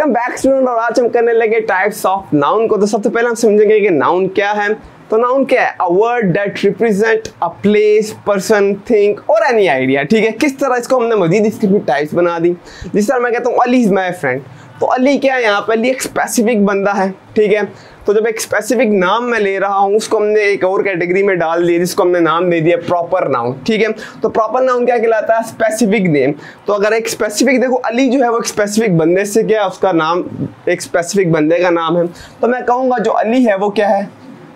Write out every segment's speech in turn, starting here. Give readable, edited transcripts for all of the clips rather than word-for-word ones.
Welcome back student. और आज हम करने लगे टाइप्स ऑफ नाउन को। तो सबसे पहले हम समझेंगे कि नाउन क्या है। तो नाउन क्या है? A word that represent a place, person, thing और एनी आइडिया। ठीक है, किस तरह इसको हमने मजीद इसकी भी टाइप्स बना दी। जिस तरह मैं कहता हूँ अली इज माई फ्रेंड, तो अली क्या है यहाँ पर? अली एक स्पेसिफिक बंदा है। ठीक है, तो जब एक स्पेसिफिक नाम मैं ले रहा हूँ उसको हमने एक और कैटेगरी में डाल दिया जिसको हमने नाम दे दिया प्रॉपर नाउन। ठीक है, तो प्रॉपर नाउन क्या कहलाता है? Specific name. तो अगर एक स्पेसिफिक, देखो अली जो है वो एक स्पेसिफिक बंदे से क्या, उसका नाम एक स्पेसिफिक बंदे का नाम है, तो मैं कहूँगा जो अली है वो क्या है?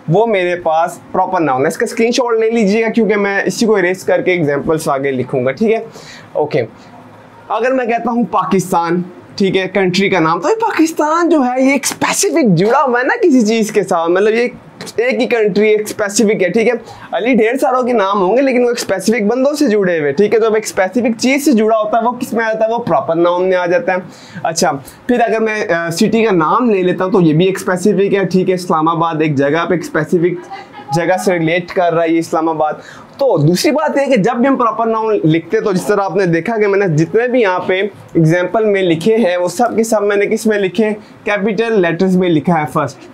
वो मेरे पास प्रॉपर नाउन है। इसका स्क्रीनशॉट ले लीजिएगा क्योंकि मैं इसी को इरेज करके एग्जांपल्स आगे लिखूंगा। ठीक है, ओके। अगर मैं कहता हूँ पाकिस्तान, ठीक है, कंट्री का नाम, तो ये पाकिस्तान जो है ये एक स्पेसिफिक जुड़ा हुआ है ना किसी चीज़ के साथ, मतलब ये एक ही कंट्री एक स्पेसिफिक है। ठीक है, अली ढेर सारों के नाम होंगे लेकिन वो एक स्पेसिफिक बंदों से जुड़े हुए। ठीक है, तो अब एक स्पेसिफिक चीज़ से जुड़ा होता है वो किस में आ जाता है? वो प्रॉपर नाउन में आ जाता है। अच्छा, फिर अगर मैं सिटी का नाम ले लेता हूँ तो ये भी एक स्पेसिफिक है। ठीक है, इस्लामाबाद एक जगह पे एक स्पेसिफिक जगह से रिलेट कर रहा है ये इस्लामाबाद। तो दूसरी बात है कि जब भी हम प्रॉपर नाउन लिखते तो जिस तरह आपने देखा कि मैंने जितने भी यहाँ पे एग्जाम्पल में लिखे हैं वो सब के सब मैंने किस में लिखे? कैपिटल लेटर्स में लिखा है फर्स्ट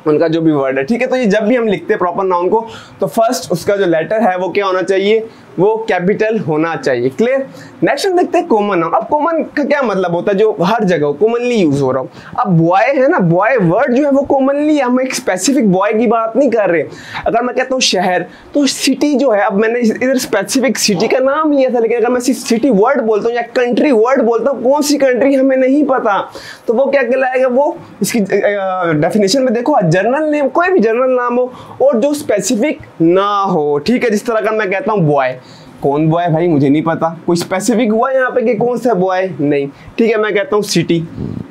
उनका जो भी वर्ड है। ठीक है, तो ये जब भी हम लिखते हैं प्रॉपर नाउन को तो फर्स्ट उसका जो लेटर है वो क्या होना चाहिए? वो कैपिटल होना चाहिए। क्लियर? नेक्स्ट हम देखते हैं कॉमन नाउन। अब कॉमन का क्या मतलब होता है? जो हर जगह कॉमनली यूज हो रहा हो। अब बॉय है ना, बॉय वर्ड जो है वो कॉमनली, हम एक स्पेसिफिक बॉय की बात नहीं कर रहे। अगर मैं कहता हूँ शहर, तो सिटी जो है, अब मैंने इधर स्पेसिफिक सिटी का नाम लिया था लेकिन अगर मैं सिर्फ सिटी वर्ड बोलता हूँ या कंट्री वर्ड बोलता हूँ, कौन सी कंट्री हमें नहीं पता, तो वो क्या कहलाएगा? वो इसकी डेफिनेशन में देखो, जनरल नेम, कोई भी जनरल नाम हो और जो स्पेसिफिक ना हो। ठीक है, जिस तरह का मैं कहता हूँ बॉय, कौन बॉय भाई मुझे नहीं पता, कोई स्पेसिफिक हुआ यहाँ पे कि कौन सा बॉय? नहीं। ठीक है, मैं कहता हूँ सिटी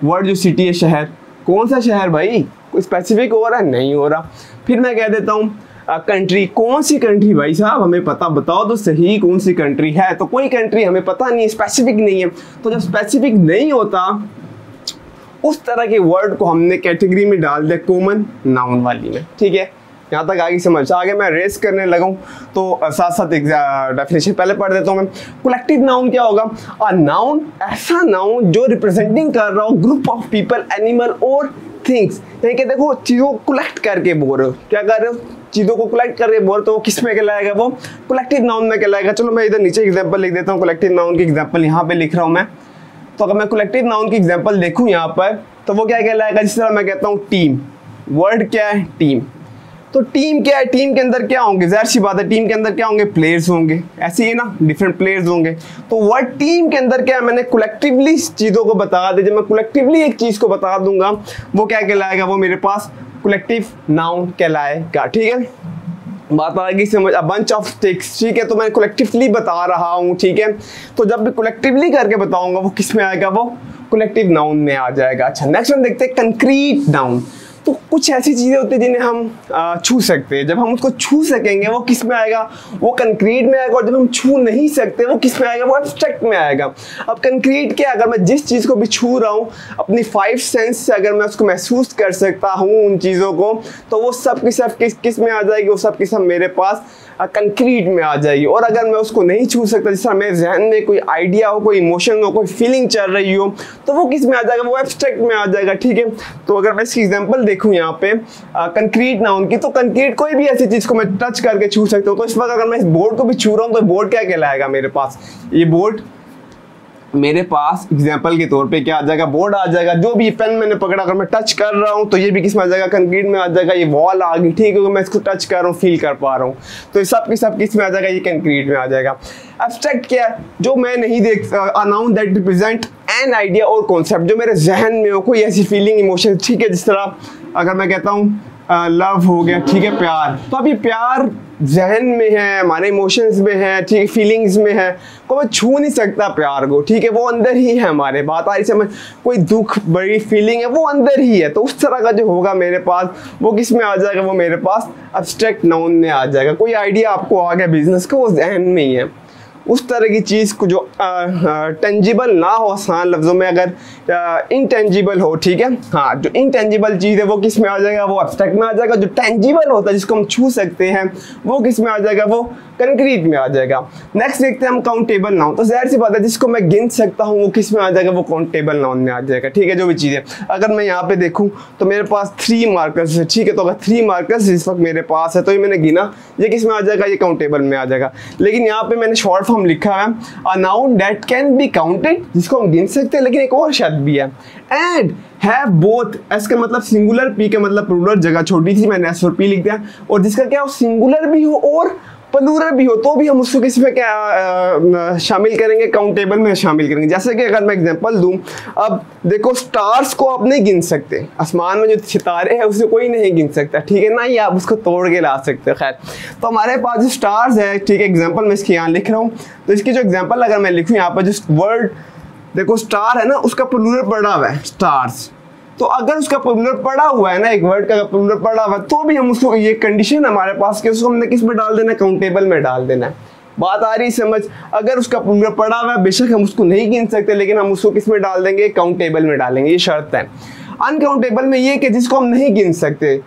वर्ड, जो सिटी है शहर, कौन सा शहर भाई? कोई स्पेसिफिक हो रहा है? नहीं हो रहा। फिर मैं कह देता हूँ कंट्री, कौन सी कंट्री भाई साहब हमें पता, बताओ तो सही कौन सी कंट्री है? तो कोई कंट्री हमें पता नहीं, स्पेसिफिक नहीं है। तो जब स्पेसिफिक नहीं होता उस तरह के वर्ड को हमने कैटेगरी में डाल दिया कॉमन नाउन वाली में। ठीक है, यहाँ तक आगे समझ। आगे मैं रेस करने लगा हूँ तो साथ साथ डेफिनेशन पहले पढ़ देता हूँ मैं। कलेक्टिव नाउन क्या होगा? अ नाउन, ऐसा नाउन जो रिप्रेजेंटिंग कर रहा हो ग्रुप ऑफ पीपल, एनिमल और थिंग्स। यानी कि देखो चीज़ों को कलेक्ट करके बोल रहे हो, क्या कर रहे हो? चीज़ों को कलेक्ट करके बोल, तो वो किस में कहलाएगा? वो कलेक्टिव नाउन में कहलाएगा। चलो मैं इधर नीचे एग्जाम्पल लिख देता हूँ, कलेक्टिव नाउन की एग्जाम्पल यहाँ पे लिख रहा हूँ मैं। तो अगर मैं कलेक्टिव नाउन की एग्जाम्पल देखूँ यहाँ पर तो वो क्या कहलाएगा? जिस तरह मैं कहता हूँ टीम, वर्ड क्या है? टीम। तो टीम क्या है? टीम के अंदर क्या होंगे? जाहिर सी बात है टीम के अंदर क्या होंगे? प्लेयर्स होंगे, ऐसे ही ना, डिफरेंट प्लेयर्स होंगे। तो वर्ड टीम के अंदर क्या है? मैंने कलेक्टिवली चीज़ों को बता दिया। जब मैं कलेक्टिवली एक चीज़ को बता दूंगा वो क्या कहलाएगा? वो मेरे पास कलेक्टिव नाउन कहलाएगा। ठीक है, बात आएगी समझ। अ बंच ऑफ थिंग्स, ठीक है, तो मैं कलेक्टिवली बता रहा हूँ। ठीक है, तो जब भी कलेक्टिवली करके बताऊंगा वो किस में आएगा? वो कलेक्टिव नाउन में आ जाएगा। अच्छा, नेक्स्ट हम देखते हैं कंक्रीट नाउन। तो कुछ ऐसी चीज़ें होती हैं जिन्हें हम छू सकते हैं। जब हम उसको छू सकेंगे वो किस में आएगा? वो कंक्रीट में आएगा। और जब हम छू नहीं सकते वो किस में आएगा? वो एब्स्ट्रैक्ट में आएगा। अब कंक्रीट क्या? अगर मैं जिस चीज़ को भी छू रहा हूँ अपनी 5 सेंस से अगर मैं उसको महसूस कर सकता हूँ उन चीज़ों को, तो वो सब की सब किस में आ जाएगी? वो सब की सब मेरे पास कंक्रीट में आ जाएगी। और अगर मैं उसको नहीं छू सकता, जिस तरह मेरे जहन में कोई आइडिया हो, कोई इमोशन हो, कोई फीलिंग चल रही हो, तो वो किस में आ जाएगा? वो एब्स्ट्रैक्ट में आ जाएगा। ठीक है, तो अगर मैं इसकी एग्जांपल देखूं यहाँ पे कंक्रीट नाउन की, तो कंक्रीट कोई भी ऐसी चीज को मैं टच करके छू सकता हूँ। तो इस वक्त अगर मैं इस बोर्ड को भी छू रहा हूँ तो बोर्ड क्या कहलाएगा मेरे पास? ये बोर्ड मेरे पास एग्जाम्पल के तौर पे क्या आ जाएगा? बोर्ड आ जाएगा। जो भी पेन मैंने पकड़ा अगर मैं टच कर रहा हूँ तो ये भी किस में आ जाएगा? कंक्रीट में आ जाएगा। ये वॉल आ गई, ठीक है, मैं इसको टच कर रहा हूँ, फील कर पा रहा हूँ, तो ये सब की सब किस में आ जाएगा? ये कंक्रीट में आ जाएगा। एब्स्ट्रैक्ट क्या है? जो मैं नहीं देख, a noun that represent an idea और कॉन्सेप्ट, जो मेरे जहन में हो, कोई ऐसी फीलिंग, इमोशन। ठीक है, जिस तरह अगर मैं कहता हूँ लव हो गया, ठीक है, प्यार, तो अभी प्यार जहन में है, हमारे इमोशंस में है, ठीक है, फीलिंग्स में है, को मैं छू नहीं सकता प्यार को। ठीक है, वो अंदर ही है हमारे। बात आ रही समझ? कोई दुख, बड़ी फीलिंग है, वो अंदर ही है। तो उस तरह का जो होगा मेरे पास वो किस में आ जाएगा? वो मेरे पास एब्स्ट्रैक्ट नाउन में आ जाएगा। कोई आइडिया आपको आ गया बिजनेस का, वो जहन में ही है। उस तरह की चीज़ को जो टेंजिबल ना हो, आसान लफ्ज़ों में अगर इनटेंजिबल हो, ठीक है, हाँ, जो इनटेंजिबल चीज़ है वो किस में आ जाएगा? वो एब्स्ट्रैक्ट में आ जाएगा। जो टेंजिबल होता है जिसको हम छू सकते हैं वो किस में आ जाएगा? वो कंक्रीट में आ जाएगा। नेक्स्ट देखते हैं हम काउंटेबल नाउन। तो ज़ाहिर सी बात है जिसको मैं गिन सकता हूँ वो किस में आ जाएगा, वो काउंटेबल नाउन में आ जाएगा। ठीक है, जो भी चीज़ है, अगर मैं यहाँ पे देखूँ तो मेरे पास 3 मार्कर्स है। ठीक है, तो अगर 3 मार्कर्स इस वक्त मेरे पास है तो ये मैंने गिना, ये किस में आ जाएगा, ये काउंटेबल में आ जाएगा। लेकिन यहाँ पे मैंने शॉर्ट फॉर्म लिखा है a noun that can be counted, जिसको हम गिन सकते हैं, लेकिन एक और शब्द भी है, एंड हैव बोथ। एस का मतलब सिंगुलर, पी का मतलब प्लूरल, जगह छोटी सी मैंने एस और पी लिख दिया, और जिसका क्या हो सिंगुलर भी हो और प्लूरल भी हो, तो भी हम उसको किस में क्या शामिल करेंगे, काउंटेबल में शामिल करेंगे। जैसे कि अगर मैं एग्जांपल दूं, अब देखो स्टार्स को आप नहीं गिन सकते, आसमान में जो सितारे हैं उसे कोई नहीं गिन सकता, ठीक है ना, ही आप उसको तोड़ के ला सकते हो। खैर, तो हमारे पास जो स्टार्स है, ठीक है, एग्जाम्पल मैं इसके यहाँ लिख रहा हूँ, तो इसकी जो एग्जाम्पल अगर मैं लिखूँ यहाँ पर, जो वर्ड देखो स्टार है ना, उसका प्लूरल पड़ा हुआ है स्टार्स, तो अगर उसका प्लूरल पड़ा हुआ है ना, एक वर्ड का प्लूरल पड़ा हुआ है, तो भी हम उसको, ये कंडीशन हमारे पास कि उसको हमने किस में डाल देना है, काउंटेबल में डाल देना है। बात आ रही समझ, अगर उसका प्लूरल पड़ा हुआ है बेशक हम उसको नहीं गिन सकते, लेकिन हम उसको किस में डाल देंगे, काउंटेबल में डालेंगे, ये शर्त है। अनकाउंटेबल में ये कि जिसको हम नहीं गिन सकते,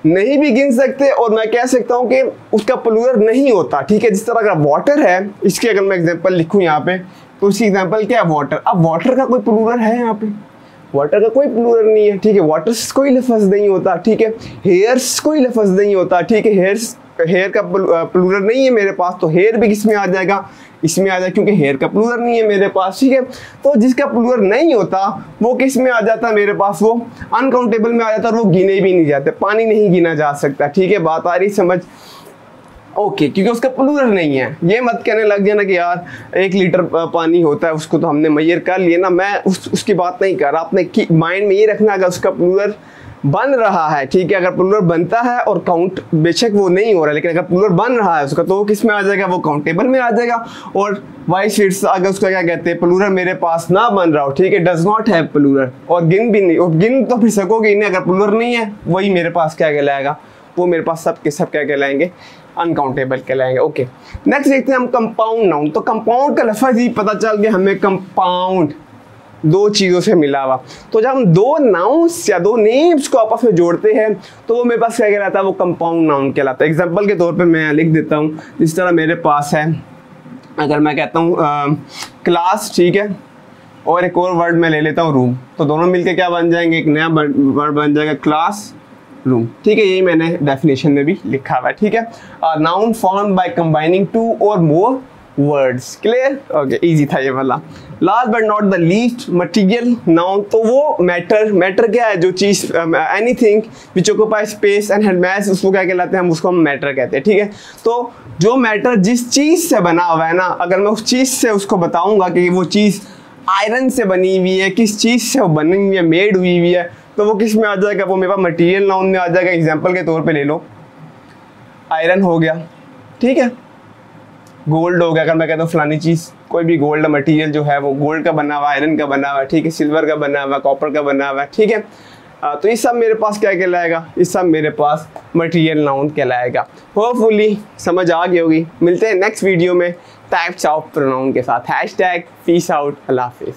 नहीं भी गिन सकते, और मैं कह सकता हूँ कि उसका प्लूरल नहीं होता। ठीक है, जिस तरह अगर वाटर है, इसके अगर मैं एग्जाम्पल लिखूँ यहाँ पे, तो उसकी एग्जाम्पल क्या है, वाटर। अब वाटर का कोई प्लूरल है यहाँ पे, वाटर का कोई प्लूरल नहीं है। ठीक है, वाटर्स कोई लफ्ज़ नहीं होता। ठीक है, हेयर्स कोई लफ्ज़ नहीं होता। ठीक है, हेयर का प्लूरल नहीं है मेरे पास, तो हेयर भी किस में आ जाएगा, इसमें आ जाएगा, क्योंकि हेयर का प्लूरल नहीं है मेरे पास। ठीक है, तो जिसका प्लूरल नहीं होता वो किस में आ जाता है मेरे पास, वो अनकाउंटेबल में आ जाता है, और वो गिने भी नहीं जाते, पानी नहीं गिना जा सकता। ठीक है, बात आ रही समझ, ओके, क्योंकि उसका प्लूरल नहीं है। ये मत कहने लग जाना कि यार 1 लीटर पानी होता है, उसको तो हमने मेजर कर लिया ना, मैं उसकी बात नहीं कर रहा। आपने माइंड में ये रखना, अगर उसका प्लूरल बन रहा है, ठीक है, अगर प्लूरल बनता है और काउंट बेशक वो नहीं हो रहा है, लेकिन अगर प्लूरल बन रहा है उसका, तो वो किस में आ जाएगा, वो काउंटेबल में आ जाएगा। और वाइस वर्सा, अगर उसका क्या कहते हैं, प्लूरल मेरे पास ना बन रहा हो, ठीक है, डज नॉट हैव प्लूरल, और गिन भी नहीं, और गिन तो फिर सकोगे ही नहीं, अगर प्लूरल नहीं है वही मेरे पास क्या कहलाएगा, वो मेरे पास सब के सब क्या कहलाएंगे, अनकाउंटेबल कहलाएंगे। ओके, नेक्स्ट देखते हैं हम कंपाउंड नाउन। तो कंपाउंड का लफ्ज़ ही पता चल गया हमें, कंपाउंड 2 चीज़ों से मिला हुआ। तो जब हम 2 नाउन्स या 2 नेम्स को आपस में जोड़ते हैं तो वो मेरे पास क्या कहलाता है, वो कंपाउंड नाउन कहलाता है। एग्जांपल के तौर पे मैं लिख देता हूँ, जिस तरह मेरे पास है, अगर मैं कहता हूँ क्लास, ठीक है, और एक और वर्ड मैं ले लेता हूँ रूम, तो दोनों मिलकर क्या बन जाएंगे, एक नया वर्ड बन जाएगा क्लास रूम। ठीक है, यही मैंने डेफिनेशन में भी लिखा हुआ है। ठीक है, नाउन फॉर्म्ड बाय कंबाइनिंग 2 और more words. Clear, okay, easy था ये वाला। Last but not the least, material noun. तो वो मैटर क्या है, जो चीज़, anything which occupy space and has mass, उसको क्या कहलाते हैं, हम उसको हम मैटर कहते हैं। ठीक है, तो जो मैटर जिस चीज़ से बना हुआ है ना, अगर मैं उस चीज़ से उसको बताऊंगा कि वो चीज़ आयरन से बनी हुई है, किस चीज़ से वो बनी हुई है, मेड हुई हुई है, तो वो किस में आ जाएगा, वो मेरे पास मटीरियल नाउन में आ जाएगा। एग्जांपल के तौर पे ले लो, आयरन हो गया, ठीक है, गोल्ड हो गया, अगर मैं कहता हूँ फलानी चीज़, कोई भी गोल्ड मटेरियल जो है वो गोल्ड का बना हुआ, आयरन का बना हुआ, ठीक है, सिल्वर का बना हुआ, कॉपर का बना हुआ, ठीक है, तो ये सब मेरे पास क्या कहलाएगा, ये सब मेरे पास मटेरियल नाउन कहलाएगा। होपफुली समझ आ गई होगी। मिलते हैं नेक्स्ट वीडियो में टाइप्स ऑफ प्रोनाउन के साथ। #पीस आउट, अल्लाह हाफिज़।